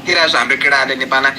तिरासो हाम्रो केटाहरूले नेपालमा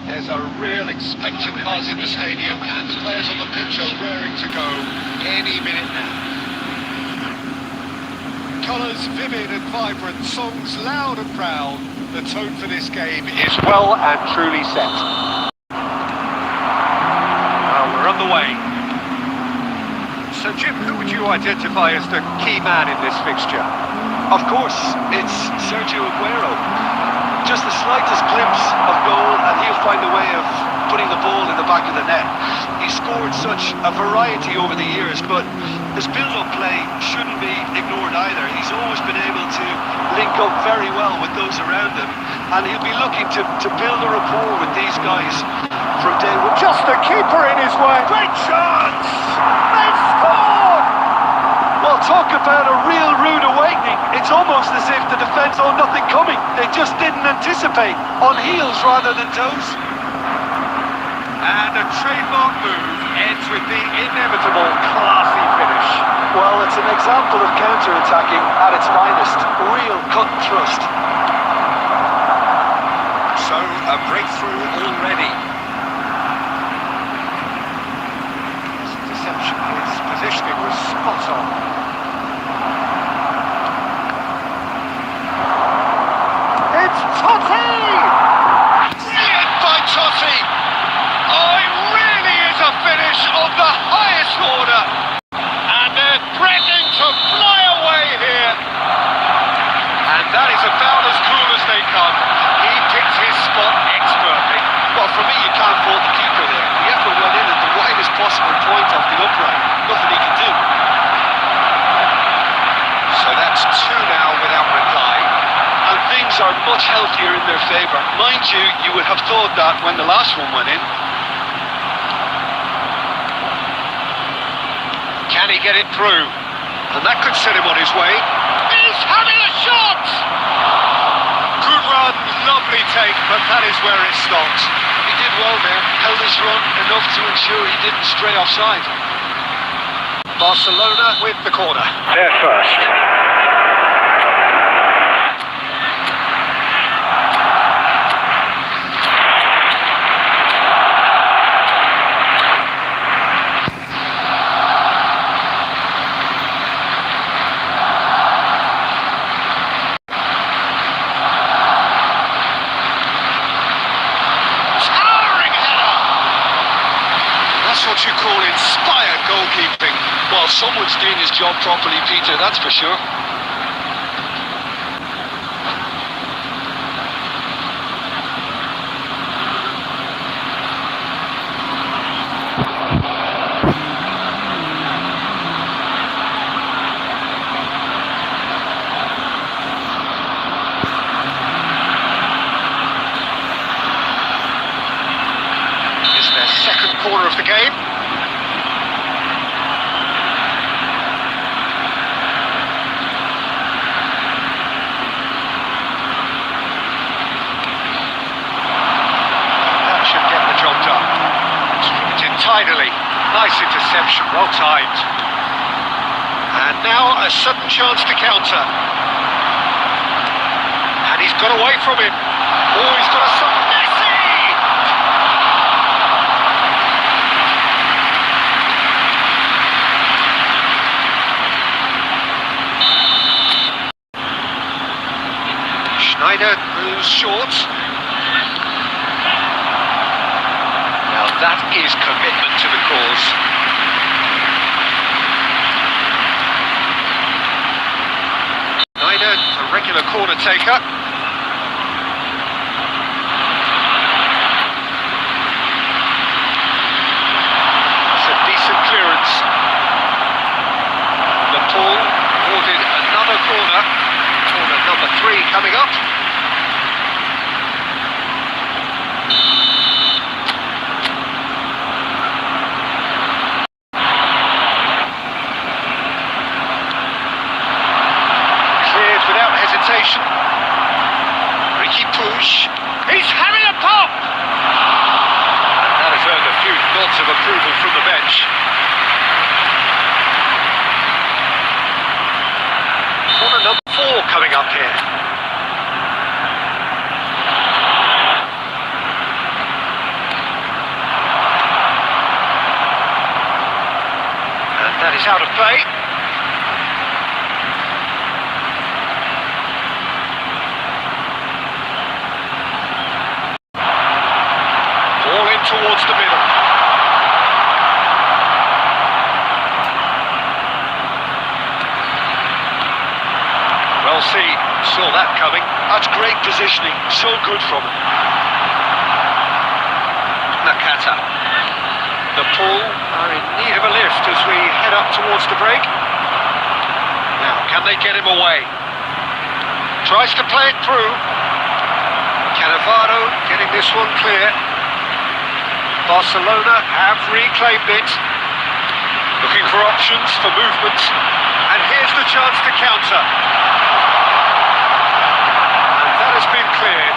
There's a real expectant buzz in the stadium and the players on the pitch are raring to go any minute now. Colours vivid and vibrant, songs loud and proud. The tone for this game is well and truly set. Well, we're on the way. So Jim, who would you identify as the key man in this fixture? Of course, it's Sergio Aguero. Just the slightest glimpse of goal and he'll find a way of putting the ball in the back of the net. He's scored such a variety over the years, but his build-up play shouldn't be ignored either. He's always been able to link up very well with those around him, and he'll be looking to build a rapport with these guys from day one. Just the keeper in his way. Great chance! They've scored! Well, talk about a real rude awakening. It's almost as if the defence saw nothing coming. They just didn't anticipate, on heels rather than toes. And a trademark move ends with the inevitable classy finish. Well, it's an example of counter-attacking at its finest. Real cut and thrust. So, a breakthrough already. His deception, his positioning was spot on. It's Totti! Brilliant by Totti! Oh, it really is a finish of the highest order. And they're threatening to fly away here. And that is about as cool as they come. He picked his spot expertly. Well, for me, you can't fault the keeper there. The effort went in at the widest possible point off the upright. Nothing he can do. So that's two now without reply. And things are much healthier in their favour. Mind you, you would have thought that when the last one went in. Can he get it through? And that could set him on his way. He's having a shot! Good run, lovely take, but that is where it stops. He did well there, held his run enough to ensure he didn't stray offside. Barcelona with the corner. They're first. That's what you call inspired goalkeeping. Well, someone's doing his job properly, Peter, that's for sure. It's their second corner of the game. That should get the job done. Distributed tidily. Nice interception, well timed. And now a sudden chance to counter. And he's got away from him. Oh, he's got a son. Messi! Schneider moves short. Now that is commitment to the cause. Schneider, a regular corner taker. That's a decent clearance. Nepal awarded another corner. Corner number 3 coming up. Cleared without hesitation. Ricky Push. He's having a pop! And that has earned a few nods of approval from the bench. Corner number 4 coming up here. And that is out of play. Ball in towards the middle. Well seen, saw that coming. That's great positioning, so good from him. Nakata. Nepal are in need of a lift as we head up towards the break. Now, can they get him away? Tries to play it through. Cannavaro getting this one clear. Barcelona have reclaimed it. Looking for options for movement. And here's the chance to counter. And that has been cleared.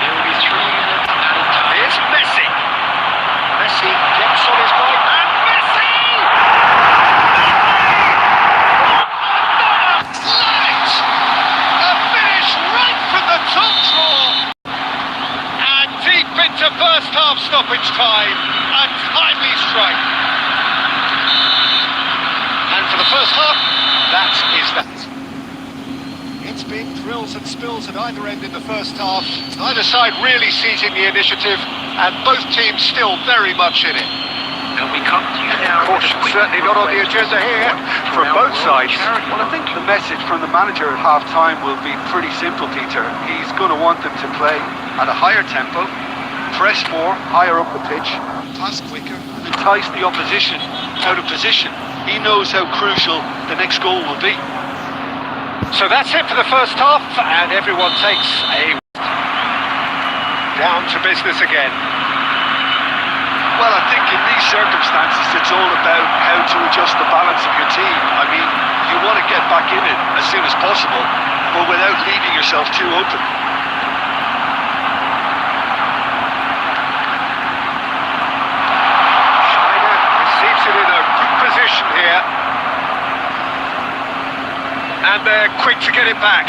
There will be 3 minutes added time. Here's Messi. been to first half stoppage time. A timely strike. And for the first half, that is that. It's been thrills and spills at either end in the first half. Either side really seizing the initiative, and both teams still very much in it. And we come to you now. Caution certainly not on the agenda here from both sides. Well, I think the message from the manager at half-time will be pretty simple, Peter. He's going to want them to play at a higher tempo, press more, higher up the pitch, Pass quicker. entice the opposition out of position. He knows how crucial the next goal will be. So that's it for the first half, and everyone takes a down to business again. Well, I think in these circumstances, it's all about how to adjust the balance of your team. I mean, you want to get back in it as soon as possible, but without leaving yourself too open. Schneider receives it in a good position here. And they're quick to get it back.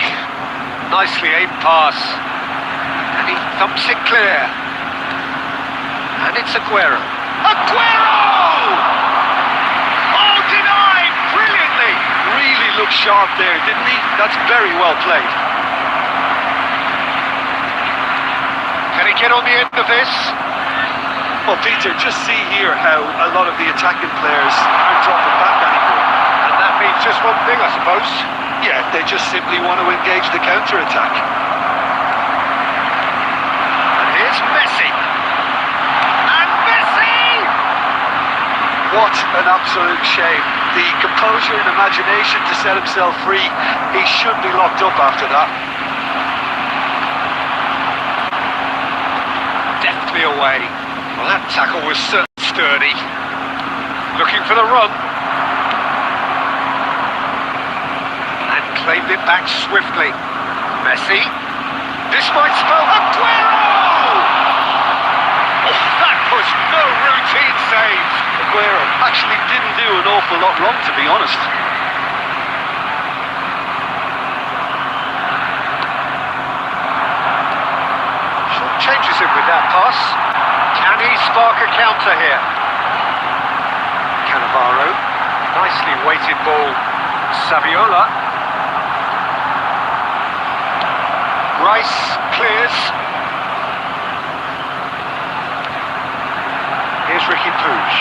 Nicely aimed pass. And he thumps it clear. And it's Aguero. Aguero! Oh, denied brilliantly. Really looked sharp there, didn't he? That's very well played. Can he get on the end of this? Well, Peter, just see here how a lot of the attacking players aren't dropping back anymore. And that means just one thing, I suppose. Yeah, they just simply want to engage the counter-attack. And here's Messi. And Messi! What an absolute shame. The composure and imagination to set himself free. He should be locked up after that. Deftly away. Well, that tackle was certainly sturdy. Looking for the run. And claimed it back swiftly. Messi. This might spell Aguero! Oh, that was no routine save. Aguero actually didn't do an awful lot wrong, to be honest. Changes him with that pass. Can he spark a counter here? Cannavaro. Nicely weighted ball. Saviola. Rice clears. Here's Ricky Puig.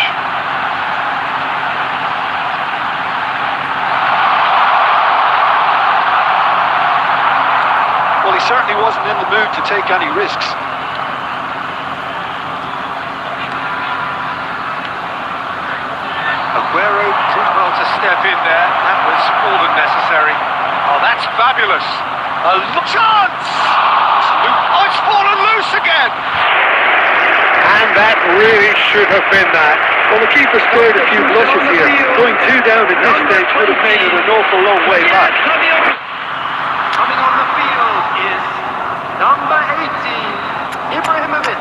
Well, he certainly wasn't in the mood to take any risks. Aguero did well to step in there. That was more than necessary. Oh, that's fabulous. A chance! Oh, it's fallen loose again! And that really should have been that. Well, the keeper scored a few blushes here. Going two down at this stage would have made it an awful long way back. Coming on the field is number 18, Ibrahimovic.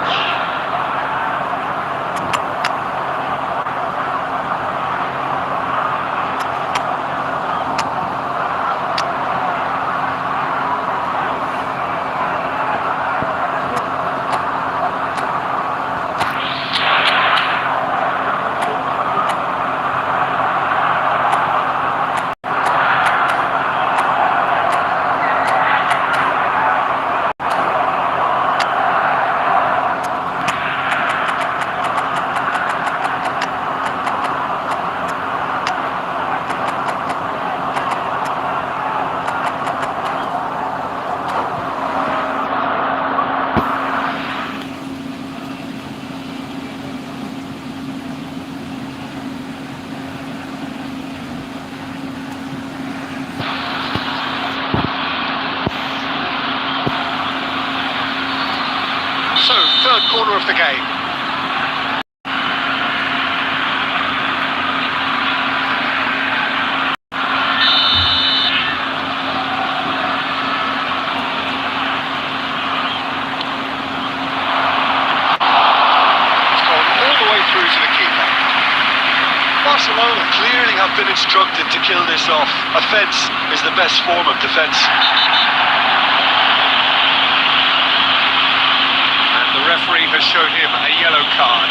So, third corner of the game. Barcelona clearly have been instructed to kill this off. Offence is the best form of defence. referee has shown him a yellow card.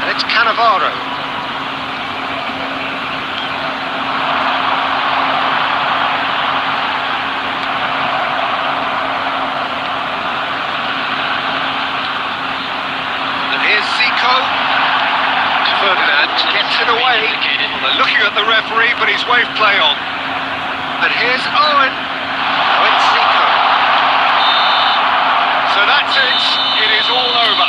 And it's Cannavaro. And here's Zico. Ferdinand gets it away. Well, they're looking at the referee, but he's waved play on. And here's Owen. Now it's Zico. So that's it. It is all over.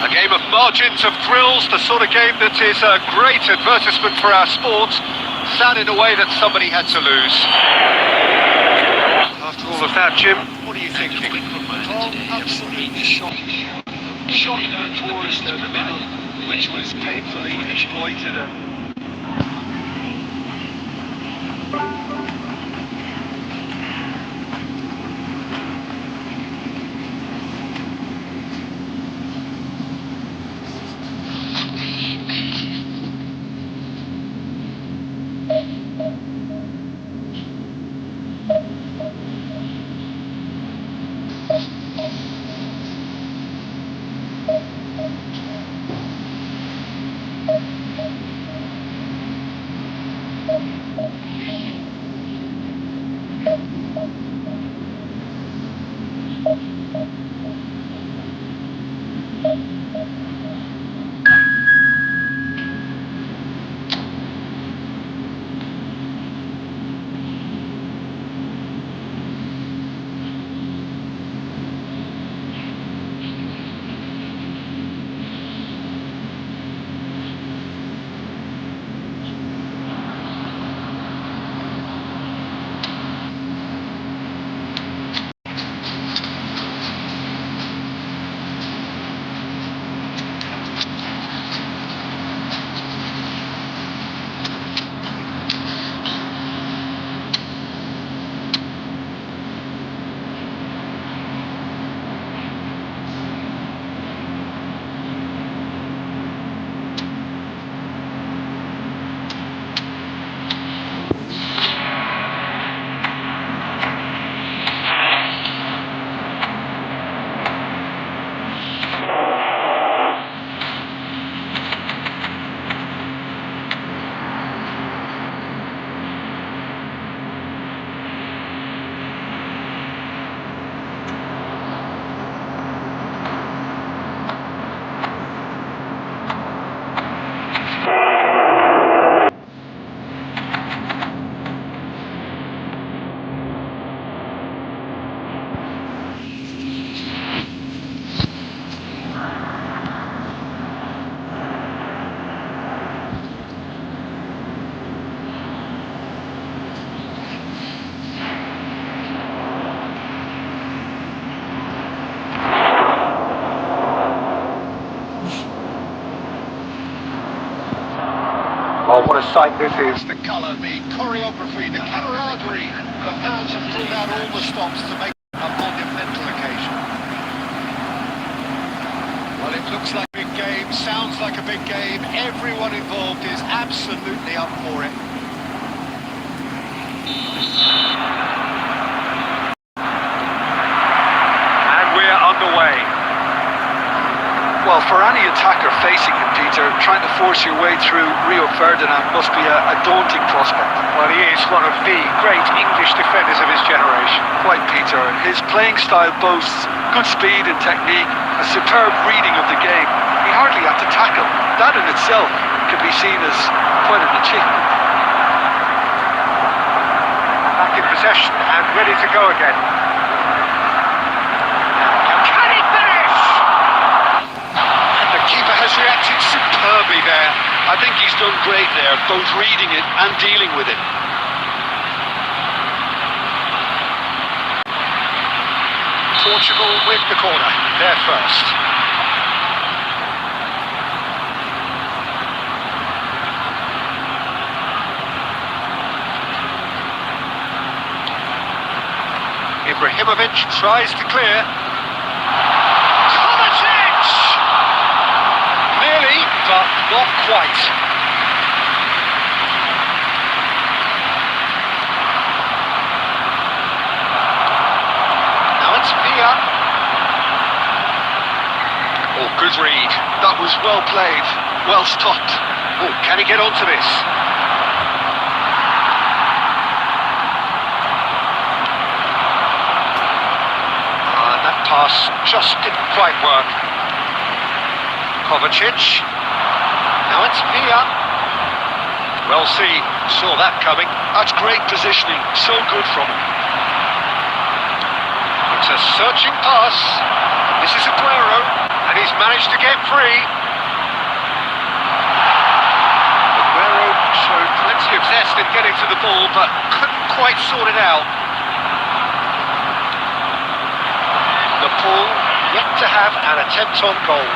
A game of margins, of thrills, the sort of game that is a great advertisement for our sport. Sad in a way that somebody had to lose. After all of that, Jim, what are you thinking? Oh, absolutely shocking. Shocking towards the middle, which was painfully exploited. Oh, what a sight this is. The colour, the choreography, the camaraderie. The fans have pulled out all the stops to make a monumental occasion. Well, it looks like a big game, sounds like a big game. Everyone involved is absolutely up for it. And we're underway. Well, for any attacker facing him, Peter, trying to force your way through Rio Ferdinand must be a daunting prospect. Well, he is one of the great English defenders of his generation. Quite, Peter. His playing style boasts good speed and technique, a superb reading of the game. He hardly had to tackle. That in itself can be seen as quite an achievement. Back in possession and ready to go again. Can he finish? And the keeper has reacted superbly there. I think he's done great there, both reading it and dealing with it. Portugal with the corner. They're first. Ibrahimovic tries to clear. Kovacic! Nearly, but not quite. played, well stopped. Oh, can he get onto this? And that pass just didn't quite work. Kovacic. Now it's Pia. Well seen, saw that coming. That's great positioning, so good from him. It's a searching pass. This is Aguero, and he's managed to get free. Aguero showed plenty of zest in getting to the ball, but couldn't quite sort it out. Nepal yet to have an attempt on goal.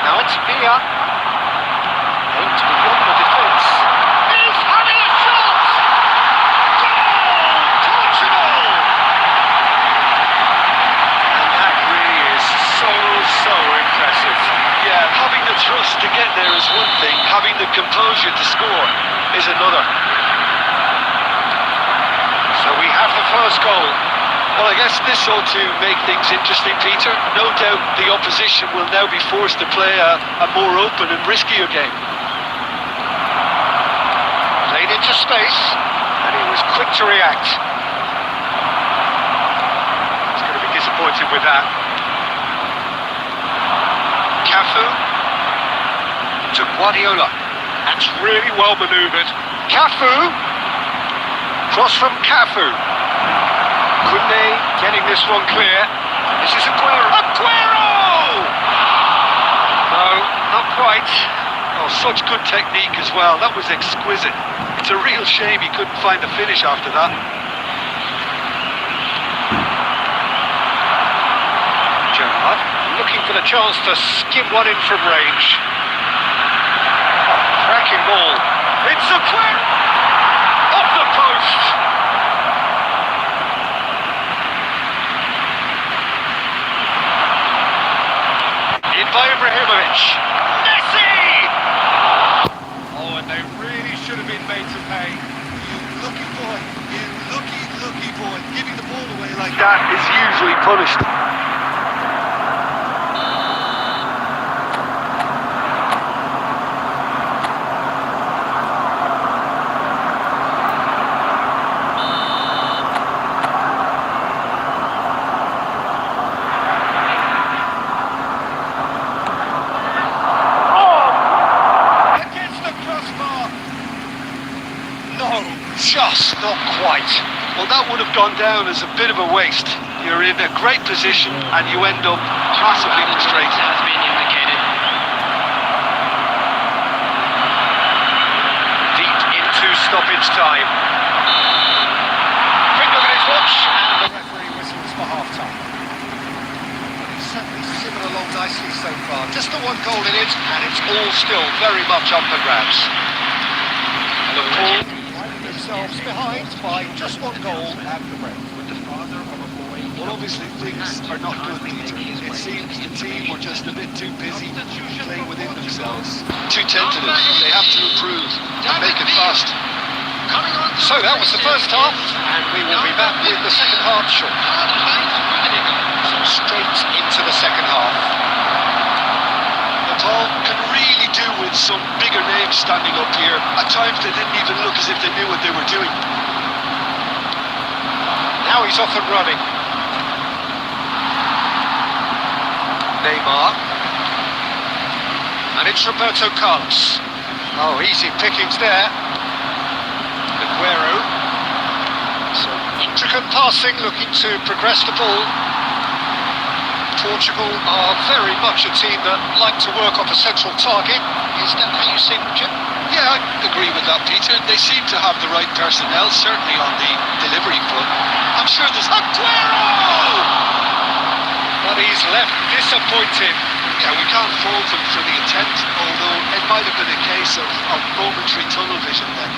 Now it's Pia. Aimed beyond the defence. He's having a shot! Goal! Portugal! And that really is so impressive. Yeah, having the trust to get there is one thing, having the composure to score is another. So we have the first goal. Well, I guess this ought to make things interesting, Peter. No doubt the opposition will now be forced to play a more open and riskier game. Played into space, and he was quick to react. He's going to be disappointed with that. Cafu to Guardiola. That's really well manoeuvred. Cafu. Cross from Cafu. Kunde getting this one clear. This is Aguero. Aguero! No, not quite. Oh, such good technique as well. That was exquisite. It's a real shame he couldn't find a finish after that. Gerrard looking for the chance to skim one in from range. Cracking ball. It's Aguero! Off the post! In by Ibrahimovic. Messi! Oh, and they really should have been made to pay. You lucky boy. You lucky boy. Giving the ball away like that is usually punished. Just not quite. Well, that would have gone down as a bit of a waste. You're in a great position and you end up massively frustrated. Has been indicated. Deep into stoppage time. Quick look at his watch, and the referee whistles for half-time. It's certainly simmered along nicely so far. Just the one goal in it, and it's all still very much up for grabs. Liverpool themselves behind by just one goal at the break. Well, obviously things are not good, Peter. It seems the team were just a bit too busy playing within themselves. Too tentative. They have to improve and make it fast. So that was the first half, and we will be back with the second half shortly. So straight into the second half. Nepal can really do with some bigger names standing up here. At times they didn't even look as if they knew what they were doing. Now he's off and running. Neymar. And it's Roberto Carlos. Oh, easy pickings there. Aguero. So intricate passing, looking to progress the ball. Portugal are very much a team that like to work off a central target. Is that how you see them, Jim? Yeah, I agree with that, Peter. They seem to have the right personnel, certainly on the delivery front. I'm sure there's Aguero! But he's left disappointed. Yeah, we can't fault him for the intent, although it might have been a case of momentary tunnel vision then.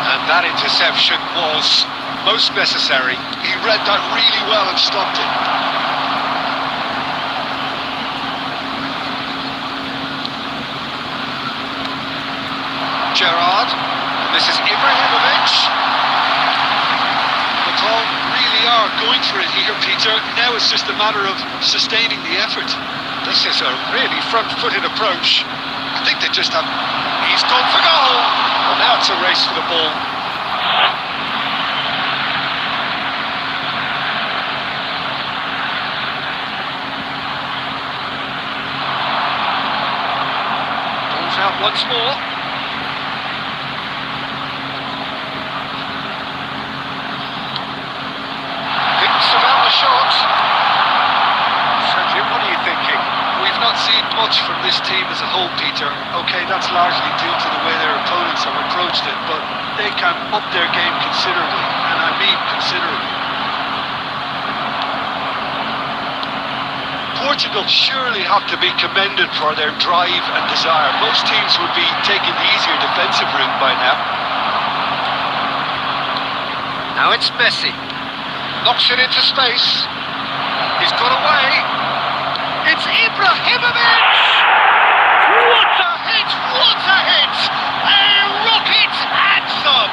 And that interception was most necessary. He read that really well and stopped it. Gerrard. This is Ibrahimovic. The club really are going for it here, Peter. Now it's just a matter of sustaining the effort. This is a really front-footed approach. I think they just have... He's gone for goal! Well, now it's a race for the ball. Ball's out once more. Thinks about the shot. Sergio, what are you thinking? We've not seen much from this team as a whole, Peter. Okay, that's largely due to the way their opponents have approached it, but they can up their game considerably, and I mean considerably. Portugal surely have to be commended for their drive and desire. Most teams would be taking the easier defensive route by now. Now it's Messi. Knocks it into space. He's got away. It's Ibrahimovic! What a hit! What a hit! A rocket anthem!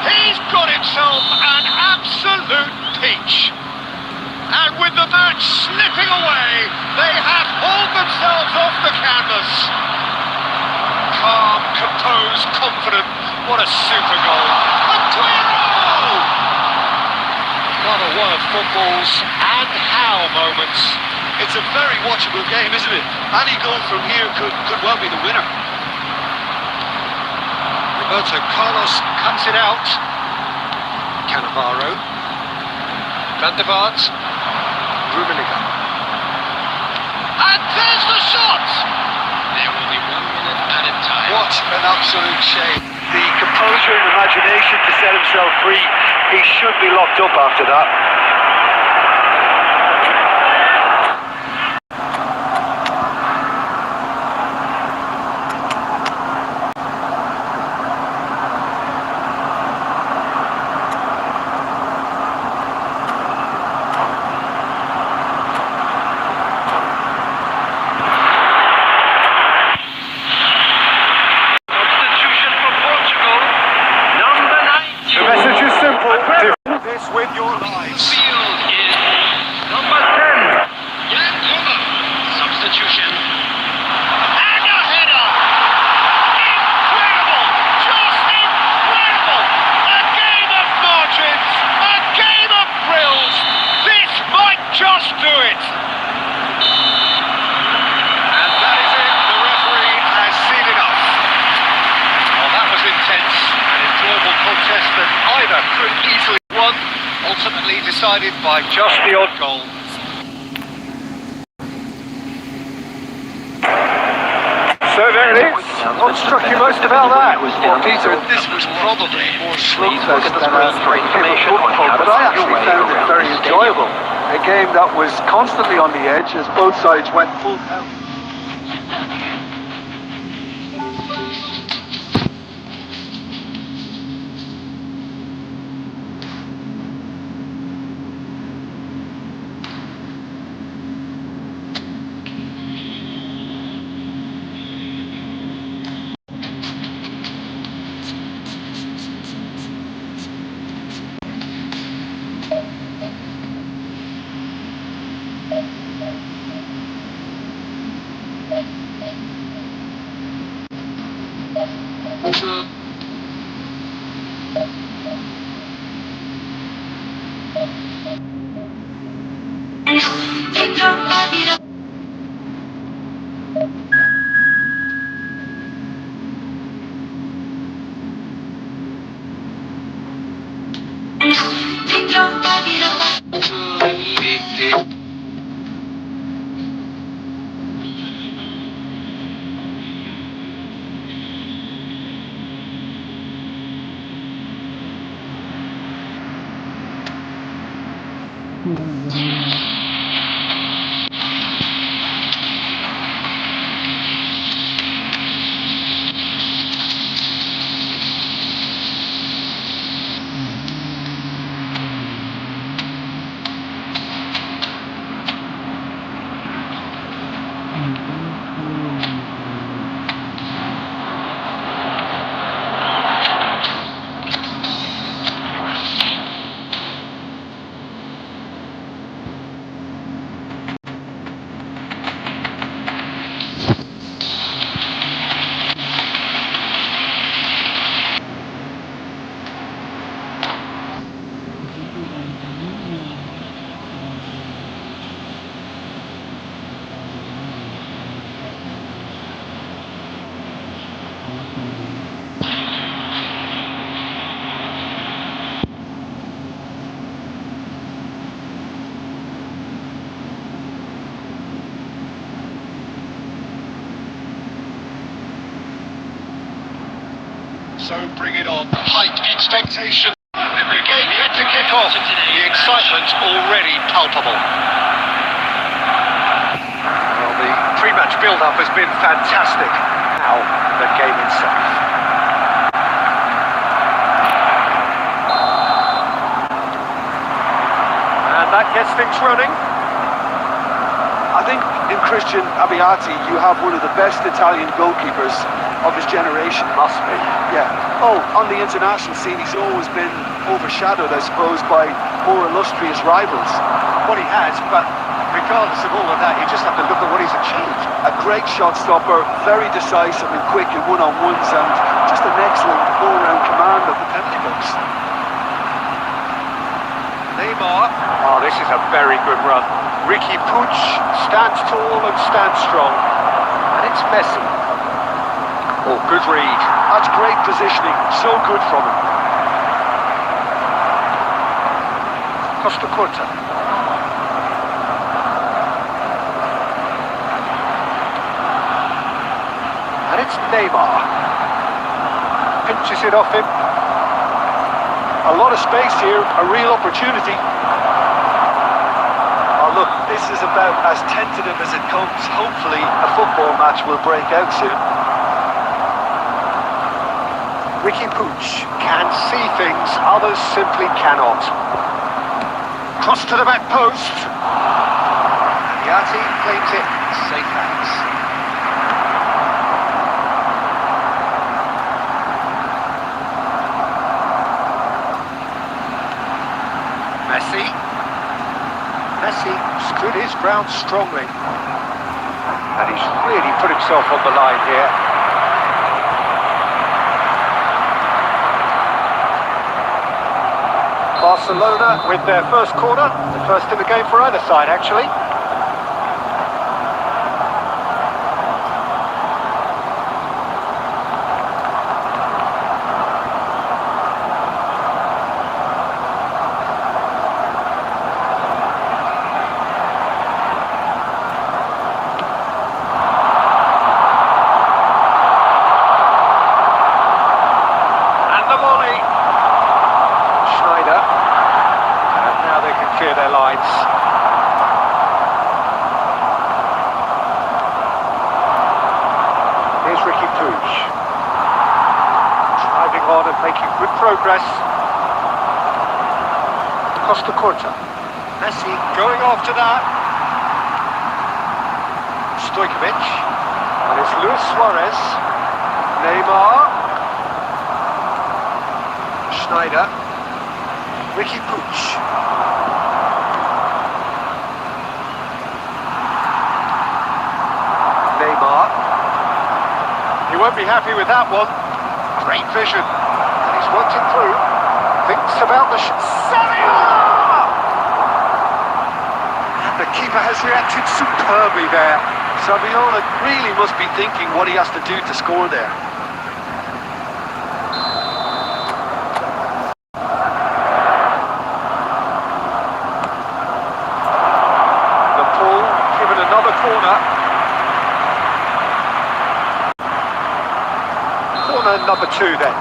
He's got himself an absolute peach. And with the match slipping away, they have hauled themselves off the canvas. Calm, composed, confident. What a super goal. Aguero! Another one of football's and how moments. It's a very watchable game, isn't it? Any goal from here could well be the winner. Roberto Carlos cuts it out. Cannavaro. Van der Vaart. Rummenigge. And there's the shot! There will be 1 minute added time. What an absolute shame. The composure and imagination to set himself free. He should be locked up after that. Substitution for Portugal. Number 19. The message is simple. This with your lives. Field is number 10. Jan Sommer. Substitution. And a header! Incredible! Just incredible! A game of margins! A game of thrills! This might just do it! And that is it. The referee has seen enough. Well, that was intense. An enjoyable contest that either could easily won, ultimately decided by just the odd goal. So there it is. What struck you most about that? Well, Peter, this was probably more slugfest than information but I actually found it very enjoyable. A game that was constantly on the edge as both sides went full out. So bring it on. Height expectation. The game yet to kick off. The excitement already palpable. Well, the pre-match build-up has been fantastic. Now, the game itself. And that gets things running. I think in Christian Abbiati, you have one of the best Italian goalkeepers of his generation. Must be. Yeah. Oh, on the international scene, he's always been overshadowed, I suppose, by more illustrious rivals. What he has, but regardless of all of that, you just have to look at what he's achieved. A great shot stopper, very decisive and quick in one-on-ones, and just an excellent all-round command of the penalty box. Neymar. Oh, this is a very good run. Ricky Puig stands tall and stands strong. And it's Messi. Oh, good read. That's great positioning, so good from him. Costa Curta. And it's Neymar. Pinches it off him. A lot of space here, a real opportunity. Oh look, this is about as tentative as it comes. Hopefully a football match will break out soon. Ricky Puig can see things others simply cannot. Cross to the back post. Abbiati claims it. Safe hands. Messi. Messi stood his ground strongly. And he's really put himself on the line here. Barcelona with their first corner, the first in the game for either side actually. And the volley. Schneider. Clear their lines. Here's Ricky Puig. Driving on and making good progress. Costa Curta. Messi going after that. Stojkovic. And it's Luis Suarez. Neymar. Schneider. Ricky Puig. He won't be happy with that one. Great vision. And he's worked it through. Thinks about the and the keeper has reacted superbly there. Saviola really must be thinking what he has to do to score there. The ball given another corner. Corner number 2 then.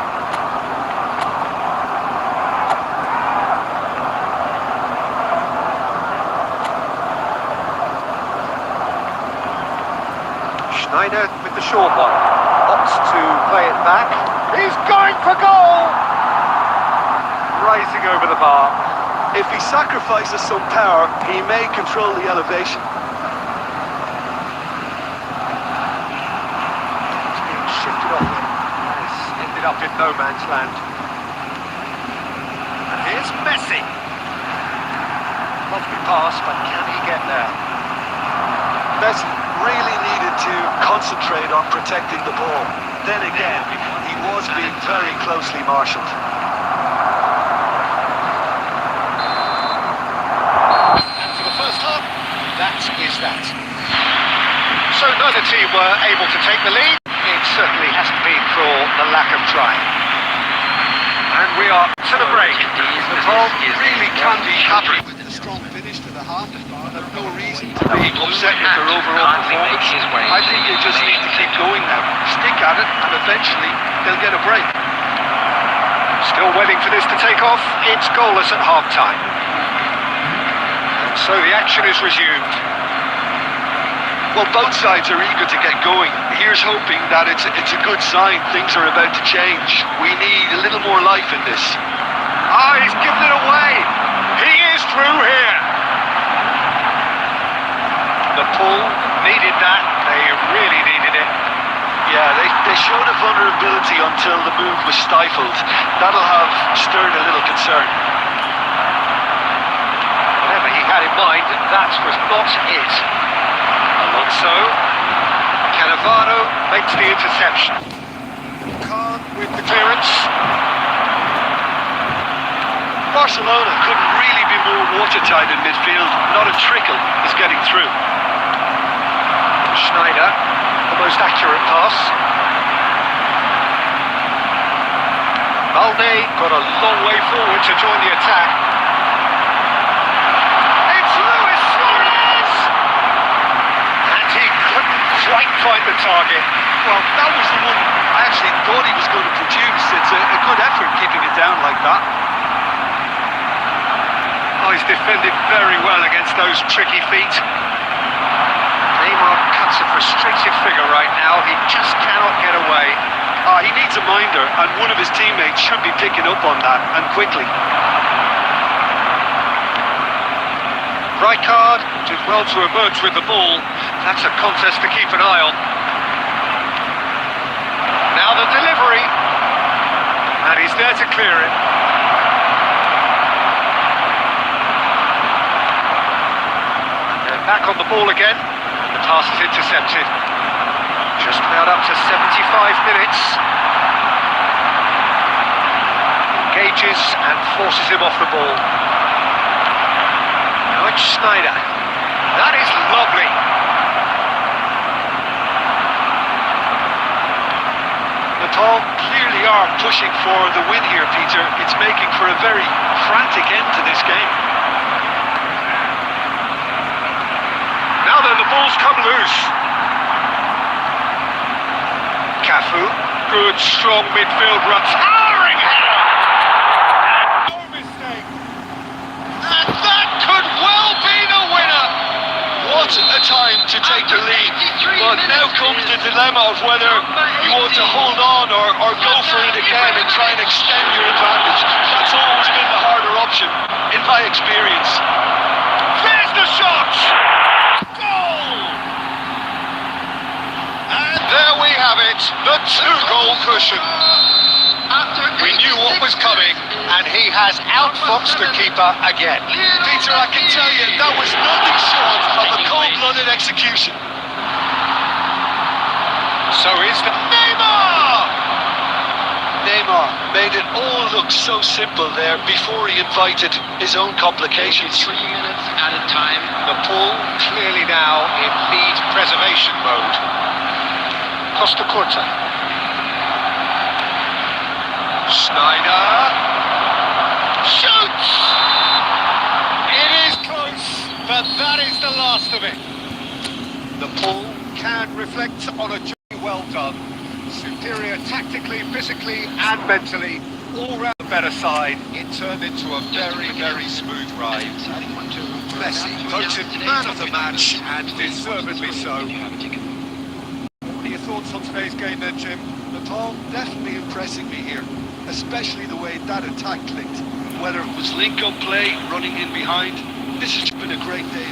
Schneider with the short one. Opts to play it back. He's going for goal! Rising over the bar. If he sacrifices some power, he may control the elevation. He's being shifted off. Ended up in no man's land. And here's Messi. Lovely pass, but can he get there? Messi really needed to concentrate on protecting the ball. Then again, he was being very closely marshalled. And for the first half, that is that. So neither team were able to take the lead. It certainly hasn't been for the lack of trying. And we are to the break. The ball really can be happy with a strong finish to the half. There's no reason to be upset with their overall performance. I think they just need to keep going now. Stick at it, and eventually they'll get a break. Still waiting for this to take off. It's goalless at half-time. And so the action is resumed. Well, both sides are eager to get going. Here's hoping that it's a good sign. Things are about to change. We need a little more life in this. Ah, he's given it away. He is through here. The pull needed that. They really needed it. Yeah, they showed a vulnerability until the move was stifled. That'll have stirred a little concern. Whatever he had in mind, that was not it. Alonso, Cannavaro makes the interception. Khan with the clearance. Barcelona couldn't really be more watertight in midfield. Not a trickle is getting through. Schneider, the most accurate pass. Balde got a long way forward to join the attack. It's Luis Suarez! And he couldn't quite find the target. Well, that was the one I actually thought he was going to produce. It's a good effort keeping it down like that. Oh, he's defended very well against those tricky feet. Neymar cuts a frustrated figure right now. He just cannot get away. He needs a minder, and one of his teammates should be picking up on that, and quickly. Rijkaard did well to emerge with the ball. That's a contest to keep an eye on. Now the delivery. And he's there to clear it. They're back on the ball again. The pass is intercepted. Just about up to 75 minutes. Engages and forces him off the ball. Now it's Schneider. That is lovely. Natal clearly are pushing for the win here, Peter. It's making for a very frantic end to this game. Now then, the ball's come loose. Cafu, good strong midfield run. Towering header! No mistake. And that could well be the winner. What a time to take the lead. But now comes the dilemma of whether you want to hold on or go for it again and try and extend your advantage. That's always been the harder option, in my experience. There's the shot! Goal! And there we have it, the two-goal cushion. We knew what was coming, and he has outfoxed the keeper again. Peter, I can tell you, that was nothing short of a cold-blooded execution. So is the Neymar! Neymar made it all look so simple there before he invited his own complications. 3 minutes at a time. The pull clearly now in lead preservation mode. Costa Curta. Schneider. Shoots! It is close, but that is the last of it. The pull can reflect on a journey well done. Superior tactically, physically and mentally. All round the better side. It turned into a very, very smooth ride. Messi voted man of the match, and deservedly so. What are your thoughts on today's game then, Jim? Natal definitely impressing me here, especially the way that attack clicked. Whether it was link-up play, running in behind, this has been a great day.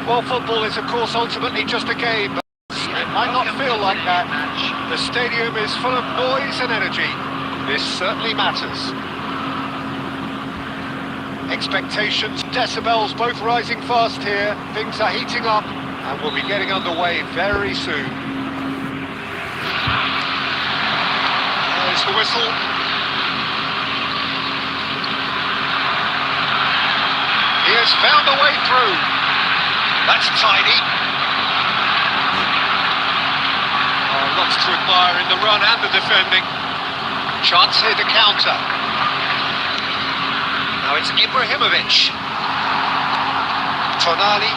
Well, football is, of course, ultimately just a game, but it might not feel like that. The stadium is full of noise and energy. This certainly matters. Expectations, decibels both rising fast here. Things are heating up and we'll be getting underway very soon. There's the whistle. He has found a way through. That's tidy. Oh, lots to admire in the run and the defending. Chance here to counter. Now it's Ibrahimovic. Konami.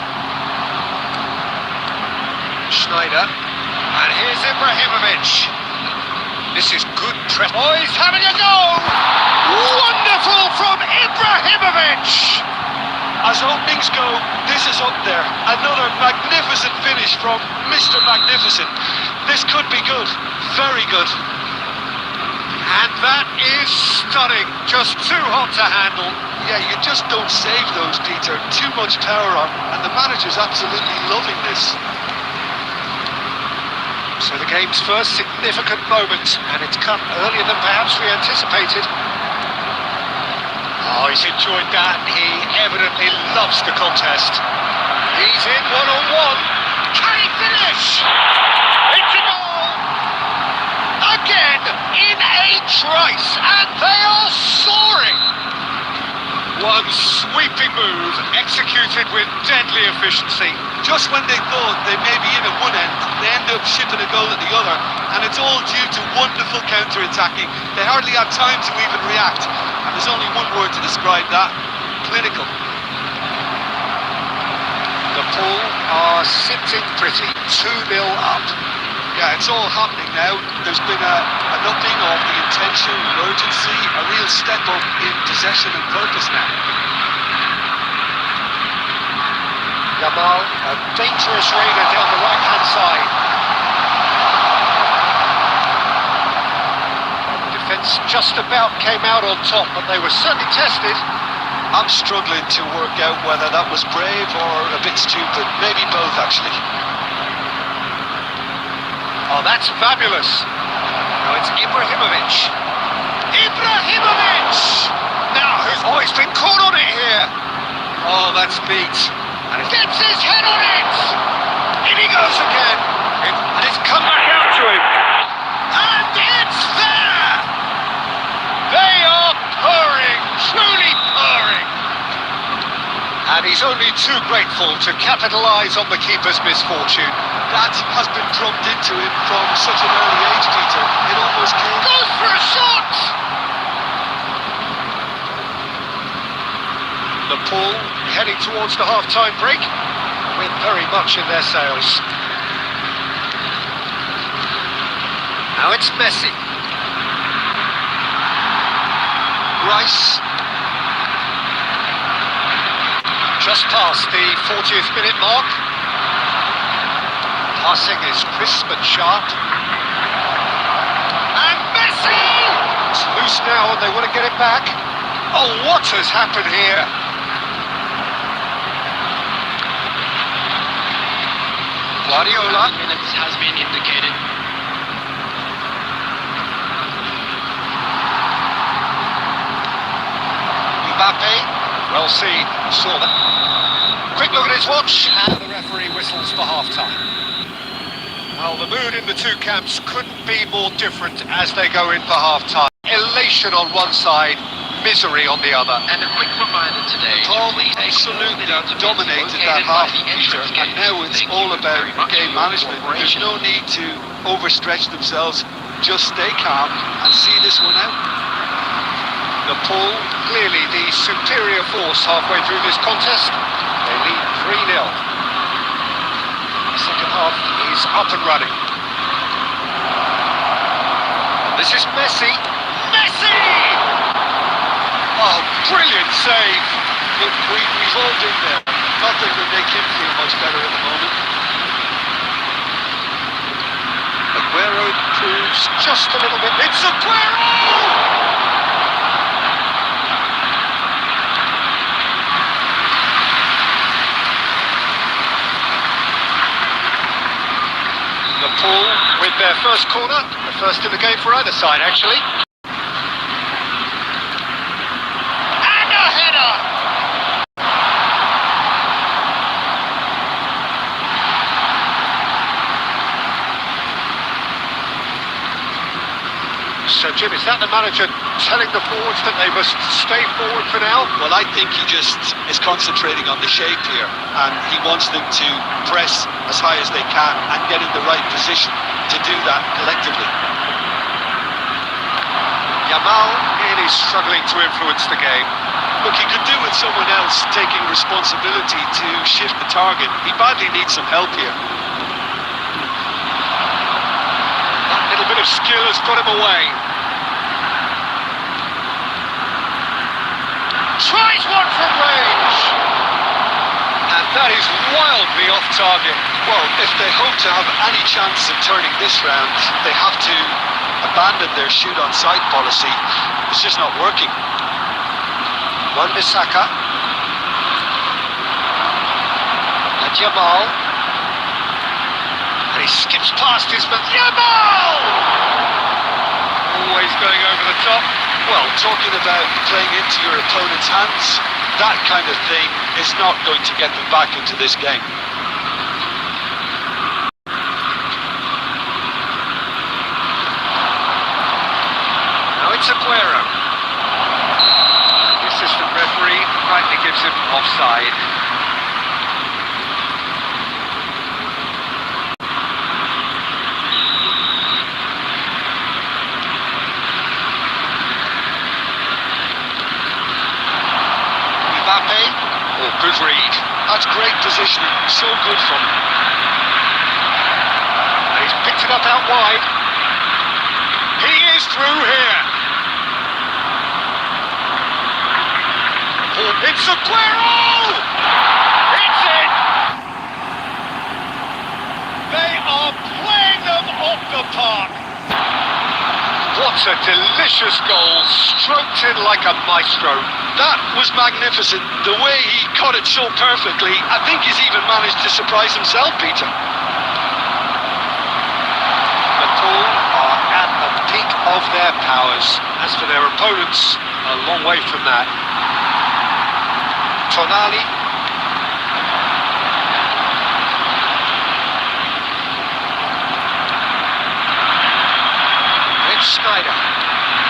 Schneider. And here's Ibrahimovic. This is good press. Oh, he's having a go! Wonderful from Ibrahimovic! As openings go, this is up there. Another magnificent finish from Mr. Magnificent. This could be good. Very good. And that is stunning. Just too hot to handle. Yeah, you just don't save those, Peter. Too much power on, and the manager's absolutely loving this. So the game's first significant moment, and it's come earlier than perhaps we anticipated. Oh, he's enjoyed that. He evidently loves the contest. He's in one-on-one. Can he finish? It's a goal! Again, in a trice, and they are soaring! One sweeping move, executed with deadly efficiency. Just when they thought they may be in at one end, they end up shipping a goal at the other, and it's all due to wonderful counter-attacking. They hardly had time to even react, and there's only one word to describe that: clinical. The Pool are sitting pretty, 2-0 up. Yeah, it's all happening now. There's been an upping of the intention and urgency, a real step up in possession and purpose now. Yamal, a dangerous raider down the right-hand side. The defence just about came out on top, but they were certainly tested. I'm struggling to work out whether that was brave or a bit stupid. Maybe both, actually. Oh, that's fabulous. Now it's Ibrahimovic. Ibrahimovic! Now, oh, he's been caught on it here. Oh, that's beat. And he gets his head on it! In he goes again! And it's come back out to him! And it's there! They are purring, truly purring! And he's only too grateful to capitalise on the keeper's misfortune. That has been drummed into him from such an early age, Peter. It almost came... Goes for a shot! The Pool heading towards the half-time break. Wind very much in their sails. Now it's Messi. Rice. Just past the 40th minute mark. Passing is crisp and sharp. And Messi! It's loose now and they want to get it back. Oh, what has happened here? Guardiola. Minutes has been indicated. Mbappe. Well seen. Saw that. Quick look at his watch and the referee whistles for half-time. Well, the mood in the two camps couldn't be more different as they go in for half-time. Elation on one side, misery on the other. And a quick reminder today. Tom absolutely dominated that half, Peter, and now it's all about game management. There's no need to overstretch themselves, just stay calm and see this one out. The Pool, clearly the superior force halfway through this contest. They lead 3-0. Second half is up and running. This is Messi. Messi! Oh, brilliant save. Look, we've all been there. Nothing would make him feel much better at the moment. Aguero proves just a little bit. It's Aguero! their first corner, the first in the game for either side, actually. And a header! So, Jim, is that the manager telling the forwards that they must stay forward for now? Well, I think he just is concentrating on the shape here, and he wants them to press as high as they can and get in the right position to do that collectively. Yamal really struggling to influence the game. Look, he could do with someone else taking responsibility to shift the target. He badly needs some help here. That little bit of skill has got him away. Tries one from range. And that is wildly off target. Well, if they hope to have any chance of turning this round, they have to abandon their shoot on sight policy. It's just not working. Wan-Bissaka. And Yamal. And he skips past his man. Yamal! Always going over the top. Well, talking about playing into your opponent's hands, that kind of thing is not going to get them back into this game. Now it's Aguero. And the assistant referee rightly gives him offside. Oh, good read. That's great positioning, so good from him. And he's picked it up out wide. He is through here. Oh, it's Aguero! It's in! They are playing them off the park. What a delicious goal, stroked in like a maestro. That was magnificent. The way he caught it so perfectly, I think he's even managed to surprise himself, Peter. Liverpool are at the peak of their powers. As for their opponents, a long way from that. Konami. It's Snyder.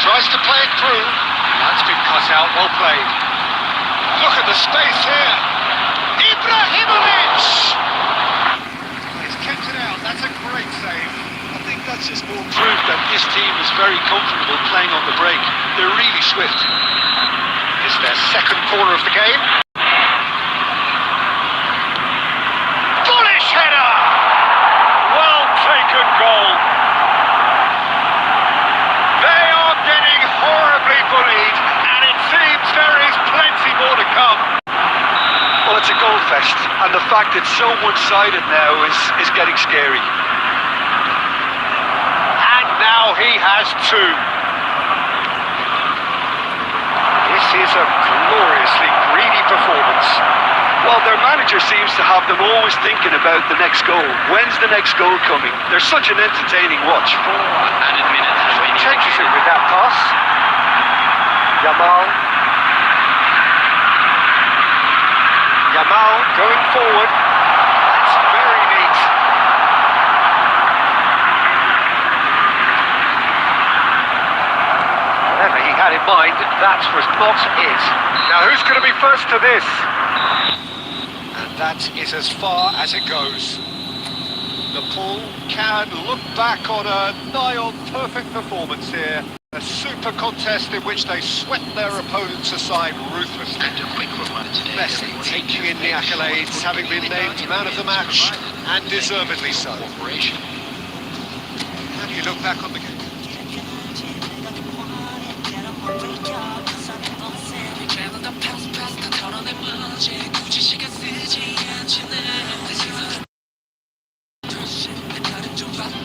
Tries to play it through. That's been cut out, well played. Look at the space here. Ibrahimovic! He's kept it out, that's a great save. I think that's just more proof that this team is very comfortable playing on the break. They're really swift. It's their second corner of the game. Bullish header! Well taken goal. They are getting horribly bullied, and it seems there is plenty more to come. Well, it's a goal fest, and the fact it's so one-sided now is getting scary. And now he has two. This is a gloriously greedy performance. Well, their manager seems to have them always thinking about the next goal. When's the next goal coming? They're such an entertaining watch. Added minute has been Changes it with that pass. Yamal. Yamal going forward. That's very neat. Whatever he had in mind, that was not it. Now who's going to be first to this? And that is as far as it goes. Liverpool can look back on a nigh-on perfect performance here. A super contest in which they swept their opponents aside ruthlessly. And a quick reminder today. Messi taking in the accolades, having been named man of the match, and deservedly so. How do you look back on the game?